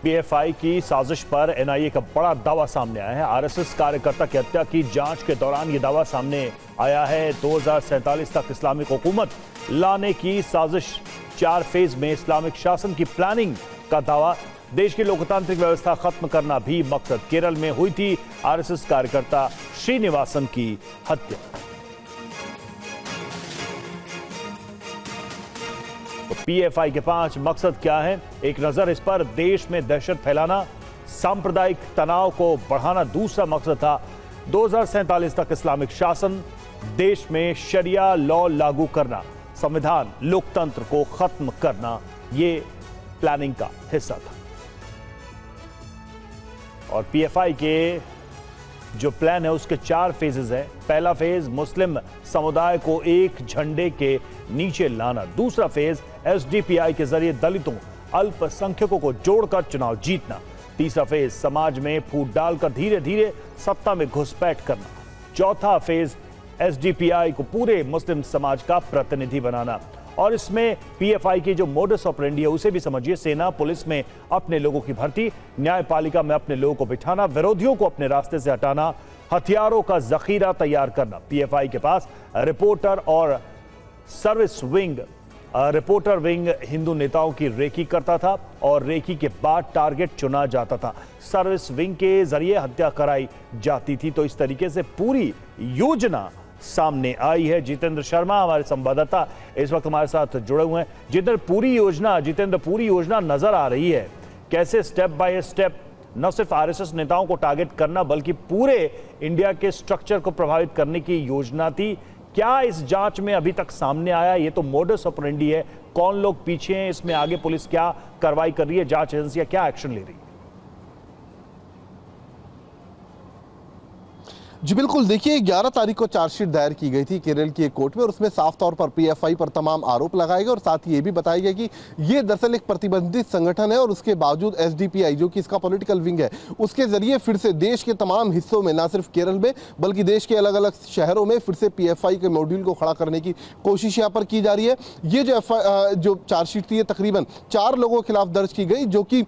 PFI की साजिश पर एनआईए का बड़ा दावा सामने आया है। आरएसएस कार्यकर्ता की हत्या की जांच के दौरान यह दावा सामने आया है। 2047 तक इस्लामिक हुकूमत लाने की साजिश, 4 फेज में इस्लामिक शासन की प्लानिंग का दावा। देश की लोकतांत्रिक व्यवस्था खत्म करना भी मकसद। केरल में हुई थी आरएसएस कार्यकर्ता श्रीनिवासन की हत्या। तो पीएफआई के 5 मकसद क्या है, एक नजर इस पर। देश में दहशत फैलाना, सांप्रदायिक तनाव को बढ़ाना दूसरा मकसद था। 2047 तक इस्लामिक शासन, देश में शरिया लॉ लागू करना, संविधान लोकतंत्र को खत्म करना, ये प्लानिंग का हिस्सा था। और पीएफआई के जो प्लान है उसके 4 फेजेस हैं। पहला फेज मुस्लिम समुदाय को एक झंडे के नीचे लाना। दूसरा फेज एसडीपीआई के जरिए दलितों, अल्पसंख्यकों को जोड़कर चुनाव जीतना। तीसरा फेज समाज में फूट डालकर धीरे धीरे सत्ता में घुसपैठ करना। चौथा फेज एसडीपीआई को पूरे मुस्लिम समाज का प्रतिनिधि बनाना। और इसमें पीएफआई की जो मोडस ऑपरेंडी है उसे भी समझिए। सेना पुलिस में अपने लोगों की भर्ती, न्यायपालिका में अपने लोगों को बिठाना, विरोधियों को अपने रास्ते से हटाना, हथियारों का जखीरा तैयार करना। पीएफआई के पास रिपोर्टर और service wing, reporter wing Hindu नेताओं की रेकी करता था और रेकी के बाद टारगेट चुना जाता था। सर्विस विंग के जरिए हत्या कराई जाती थी। तो इस तरीके से पूरी योजना सामने आई है। जितेंद्र शर्मा हमारे संवाददाता इस वक्त हमारे साथ जुड़े हुए हैं। जितेंद्र, पूरी योजना नजर आ रही है। कैसे स्टेप बाय स्टेप न सिर्फ आरएसएस नेताओं को टारगेट करना बल्कि पूरे इंडिया के स्ट्रक्चर को प्रभावित करने की योजना थी। क्या इस जांच में अभी तक सामने आया? ये तो मोडस ऑपरेंडी है, कौन लोग पीछे हैं, इसमें आगे पुलिस क्या कार्रवाई कर रही है, जांच एजेंसियां क्या एक्शन ले रही है? जी बिल्कुल, देखिए 11 तारीख को चार्जशीट दायर की गई थी केरल की एक कोर्ट में और उसमें साफ तौर पर पीएफआई पर तमाम आरोप लगाए गए और साथ ही ये भी बताया गया कि ये दरअसल एक प्रतिबंधित संगठन है और उसके बावजूद एसडीपीआई जो कि इसका पॉलिटिकल विंग है उसके जरिए फिर से देश के तमाम हिस्सों में, ना सिर्फ केरल में बल्कि देश के अलग अलग शहरों में फिर से पीएफआई के मॉड्यूल को खड़ा करने की कोशिश यहाँ पर की जा रही है। ये जो चार्जशीट थी ये तकरीबन 4 लोगों के खिलाफ दर्ज की गई, जो कि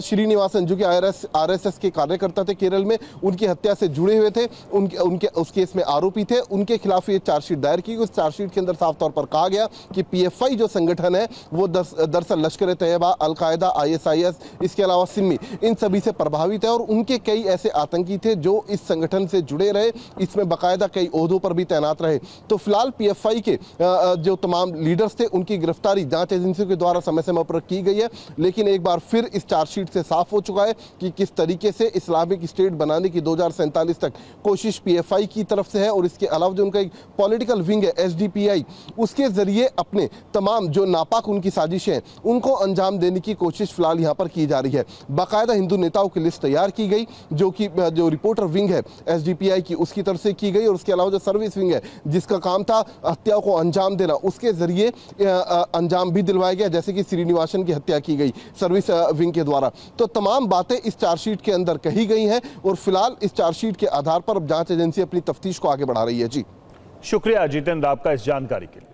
श्रीनिवासन जो कि आरएसएस के कार्यकर्ता थे केरल में, उनकी हत्या से जुड़े हुए थे, उनके उस केस में आरोपी थे, उनके खिलाफ ये चार्जशीट दायर की। उस चार्जशीट के अंदर साफ तौर पर कहा गया कि पीएफआई जो संगठन है वो दरअसल लश्कर तैयबा, अलकायदा, आईएसआईएस, इसके अलावा सिमी, इन सभी से प्रभावित है और उनके कई ऐसे आतंकी थे जो इस संगठन से जुड़े रहे, इसमें बाकायदा कई ओहदों पर भी तैनात रहे। तो फिलहाल पीएफआई के जो तमाम लीडर्स थे उनकी गिरफ्तारी जांच एजेंसियों के द्वारा समय समय पर की गई है। लेकिन एक बार फिर इस चार्जशीट से साफ हो चुका है कि किस तरीके से इस्लामिक स्टेट बनाने की 2047 तक कोशिश पीएफआई की तरफ से है और इसके अलावा जो उनका एक पॉलिटिकल विंग है एसडीपीआई, उसके जरिए अपने तमाम जो नापाक उनकी साजिशें हैं उनको अंजाम देने की कोशिश फिलहाल यहां पर की जा रही है। बाकायदा हिंदू नेताओं की लिस्ट तैयार की गई जो रिपोर्टर विंग है एसडीपीआई की उसकी तरफ से की गई और उसके अलावा जो सर्विस विंग है जिसका काम था हत्याओं को अंजाम देना, उसके जरिए अंजाम भी दिलवाया गया, जैसे कि श्रीनिवासन की हत्या की गई सर्विस विंग के द्वारा। तो तमाम बातें इस चार्जशीट के अंदर कही गई हैं और फिलहाल इस चार्जशीट के आधार पर अब जांच एजेंसी अपनी तफ्तीश को आगे बढ़ा रही है। जी शुक्रिया जितेंद्र आपका इस जानकारी के लिए।